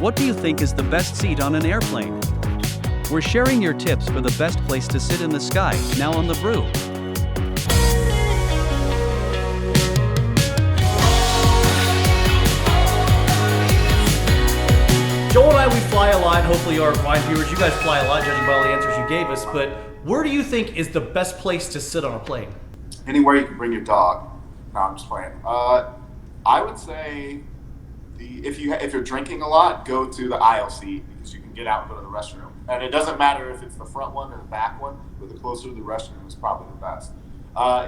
What do you think is the best seat on an airplane? We're sharing your tips for the best place to sit in the sky, now on the Brew. Joel and I, we fly a lot. Hopefully our fine viewers, you guys fly a lot, judging by all the answers you gave us. But where do you think is the best place to sit on a plane? Anywhere you can bring your dog. No, I'm just playing. I would say if you're drinking a lot, go to the aisle seat because you can get out and go to the restroom. And it doesn't matter if it's the front one or the back one, but the closer to the restroom is probably the best.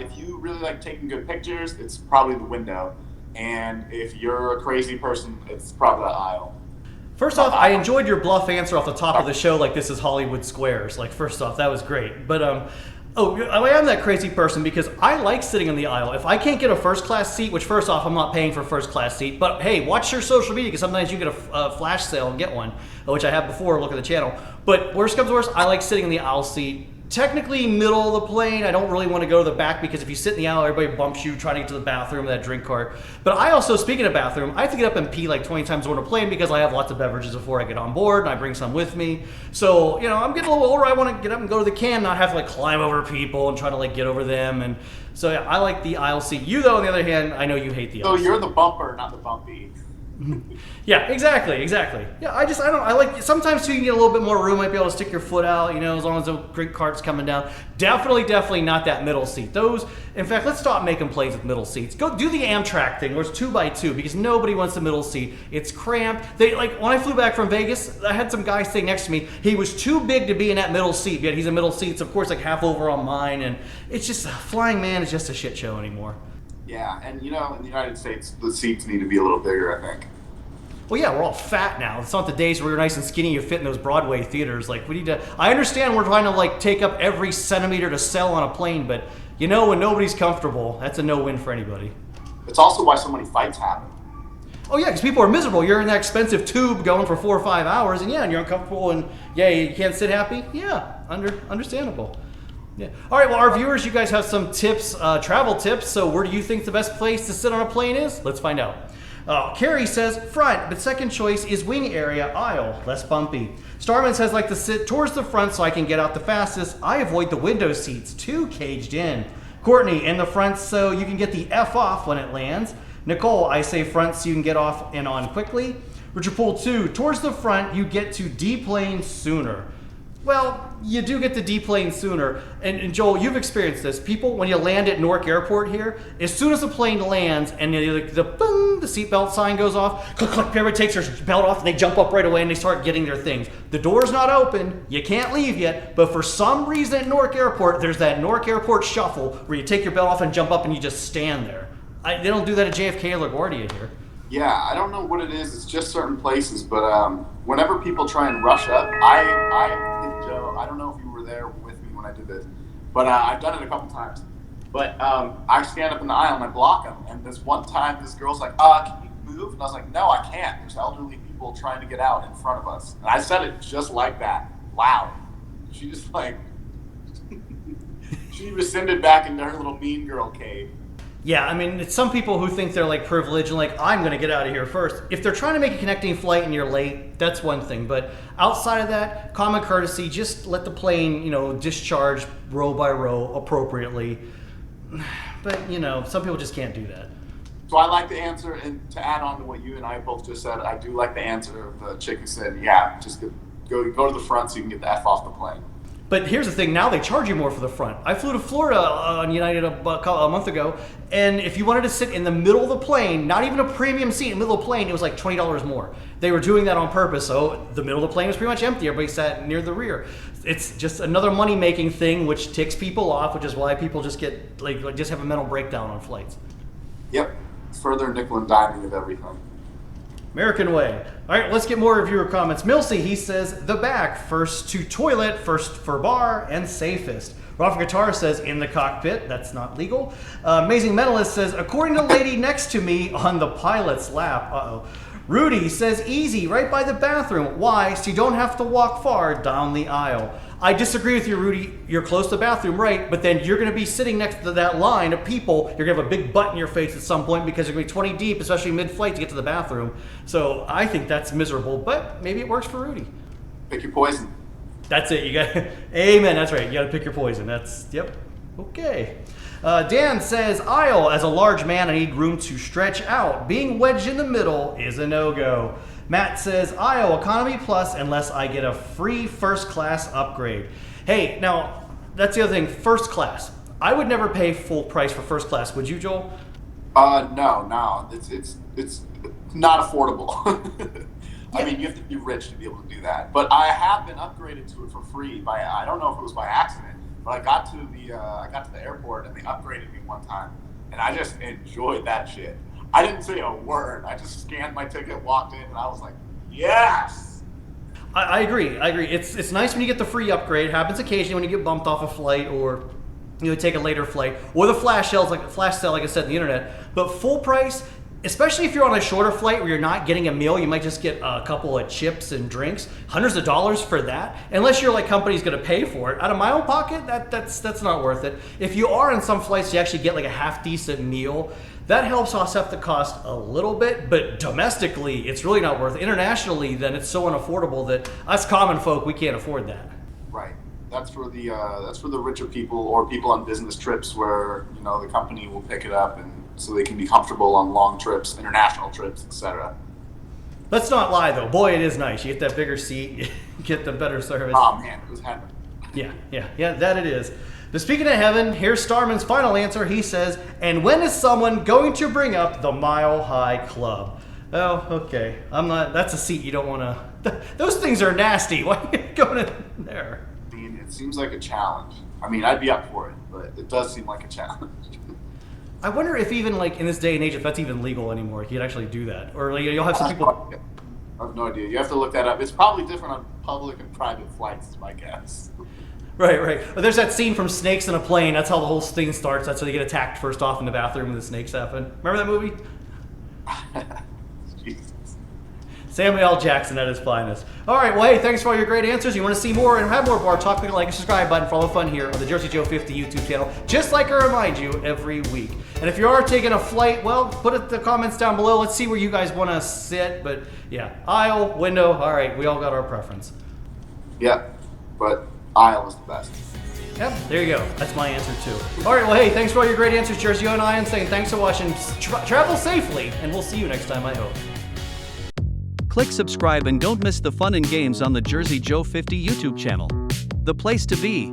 If you really like taking good pictures, it's probably the window. And if you're a crazy person, it's probably the aisle. First off, I enjoyed your bluff answer off the top of the show, like this is Hollywood Squares. Like, first off, that was great. But, I am that crazy person because I like sitting in the aisle. If I can't get a first class seat, which first off, I'm not paying for a first class seat, but hey, watch your social media because sometimes you get a flash sale and get one, which I have before, look at the channel. But worst comes to worst, I like sitting in the aisle seat. Technically middle of the plane. I don't really want to go to the back because if you sit in the aisle, everybody bumps you trying to get to the bathroom, that drink cart. But I also, speaking of bathroom, I have to get up and pee like 20 times on a plane because I have lots of beverages before I get on board and I bring some with me. So, I'm getting a little older. I want to get up and go to the can, not have to like climb over people and try to like get over them. And so yeah, I like the aisle seat. You though, on the other hand, I know you hate the aisle seat. So you're the bumper, not the bumpy. Yeah, exactly. Yeah, I like, sometimes too, you can get a little bit more room, might be able to stick your foot out, as long as the drink cart's coming down. Definitely not that middle seat. In fact, let's stop making plays with middle seats. Go do the Amtrak thing, where it's 2x2, because nobody wants the middle seat. It's cramped. When I flew back from Vegas, I had some guy sitting next to me. He was too big to be in that middle seat, yet he's in middle seats, of course, like half over on mine, and it's just, flying man is just a shit show anymore. Yeah, and in the United States, the seats need to be a little bigger, I think. Well, yeah, we're all fat now. It's not the days where you're nice and skinny, you fit in those Broadway theaters. Like, we need to, I understand we're trying to take up every centimeter to sell on a plane, but when nobody's comfortable, that's a no-win for anybody. It's also why so many fights happen. Oh yeah, because people are miserable. You're in that expensive tube going for 4 or 5 hours, and you're uncomfortable, and you can't sit happy. Yeah, understandable. Yeah. All right, well, our viewers, you guys have some tips, travel tips. So where do you think the best place to sit on a plane is? Let's find out. Carrie says front, but second choice is wing area, aisle, less bumpy. Starman says like to sit towards the front so I can get out the fastest. I avoid the window seats, too caged in. Courtney, in the front so you can get the F off when it lands. Nicole, I say front so you can get off and on quickly. Richard Poole 2, towards the front you get to deplane sooner. Well, you do get to deplane sooner. And Joel, you've experienced this. People, when you land at Newark Airport here, as soon as the plane lands and the boom, the seatbelt sign goes off, click, click, everybody takes their belt off and they jump up right away and they start getting their things. The door's not open. You can't leave yet. But for some reason at Newark Airport, there's that Newark Airport shuffle where you take your belt off and jump up and you just stand there. They don't do that at JFK or LaGuardia here. Yeah, I don't know what it is. It's just certain places. But whenever people try and rush up, I don't know if you were there with me when I did this, but I've done it a couple times. But I stand up in the aisle and I block them. And this one time, this girl's like, can you move? And I was like, no, I can't. There's elderly people trying to get out in front of us. And I said it just like that, loud. She just she rescinded back into her little mean girl cave. Yeah, I mean, it's some people who think they're privileged and I'm going to get out of here first. If they're trying to make a connecting flight and you're late, that's one thing. But outside of that, common courtesy, just let the plane, discharge row by row appropriately. But, some people just can't do that. So I like the answer, and to add on to what you and I both just said, I do like the answer of the chick who said, yeah, just go to the front so you can get the F off the plane. But here's the thing, now they charge you more for the front. I flew to Florida on United a month ago, and if you wanted to sit in the middle of the plane, not even a premium seat in the middle of the plane, it was like $20 more. They were doing that on purpose, so the middle of the plane was pretty much empty. Everybody sat near the rear. It's just another money-making thing, which ticks people off, which is why people just get just have a mental breakdown on flights. Yep, further nickel and diming of everything. American way. All right, let's get more reviewer comments. Milsey, he says, the back, first to toilet, first for bar, and safest. Rafa Guitar says, in the cockpit. That's not legal. Amazing Mentalist says, according to the lady next to me on the pilot's lap. Uh-oh. Rudy says easy, right by the bathroom. Why? So you don't have to walk far down the aisle. I disagree with you, Rudy. You're close to the bathroom, right? But then you're going to be sitting next to that line of people. You're going to have a big butt in your face at some point because you're going to be 20 deep, especially mid-flight to get to the bathroom. So I think that's miserable, but maybe it works for Rudy. Pick your poison. That's it. You got amen. That's right. You got to pick your poison. Yep. Okay. Dan says, aisle. As a large man, I need room to stretch out. Being wedged in the middle is a no-go. Matt says, aisle, economy plus, unless I get a free first class upgrade. Hey, now, that's the other thing. First class. I would never pay full price for first class. Would you, Joel? No. It's not affordable. I mean, you have to be rich to be able to do that. But I have been upgraded to it for free by, I don't know if it was by accident, but I got to the airport and they upgraded me one time, and I just enjoyed that shit. I didn't say a word. I just scanned my ticket, walked in, and I was like, yes. I agree. It's nice when you get the free upgrade. It happens occasionally when you get bumped off a flight or take a later flight, or the flash sale, like I said on the internet. But full price, especially if you're on a shorter flight where you're not getting a meal, you might just get a couple of chips and drinks. Hundreds of dollars for that, unless your company's going to pay for it. Out of my own pocket, that's not worth it. If you are on some flights, you actually get like a half decent meal. That helps offset the cost a little bit, but domestically, it's really not worth it. Internationally, then it's so unaffordable that us common folk, we can't afford that. Right. That's for the richer people or people on business trips where the company will pick it up and so they can be comfortable on long trips, international trips, etc. Let's not lie though. Boy, it is nice. You get that bigger seat, you get the better service. Oh man, it was heaven. Yeah, that it is. But speaking of heaven, here's Starman's final answer. He says, and when is someone going to bring up the Mile High Club? Oh, okay. That's a seat you don't want to, those things are nasty. Why are you going in there? I mean, it seems like a challenge. I mean, I'd be up for it, but it does seem like a challenge. I wonder if even in this day and age, if that's even legal anymore, if you'd actually do that. Or you'll have some people. I have no idea. You have to look that up. It's probably different on public and private flights, is my guess. Right. But there's that scene from Snakes in a Plane. That's how the whole thing starts. That's how they get attacked first off in the bathroom when the snakes happen. Remember that movie? Jesus. Samuel L. Jackson at his finest. All right, well, hey, thanks for all your great answers. You want to see more and have more Bar Talk, click the like and subscribe button for all the fun here on the Jersey Joe 50 YouTube channel, just like I remind you every week. And if you are taking a flight, well, put it in the comments down below. Let's see where you guys want to sit. But yeah, aisle, window, all right, we all got our preference. Yeah, but aisle is the best. Yep, there you go. That's my answer too. All right, well, hey, thanks for all your great answers, Jersey Joe and I, and saying thanks for watching. Travel safely, and we'll see you next time, I hope. Click subscribe and don't miss the fun and games on the Jersey Joe 50 YouTube channel. The place to be.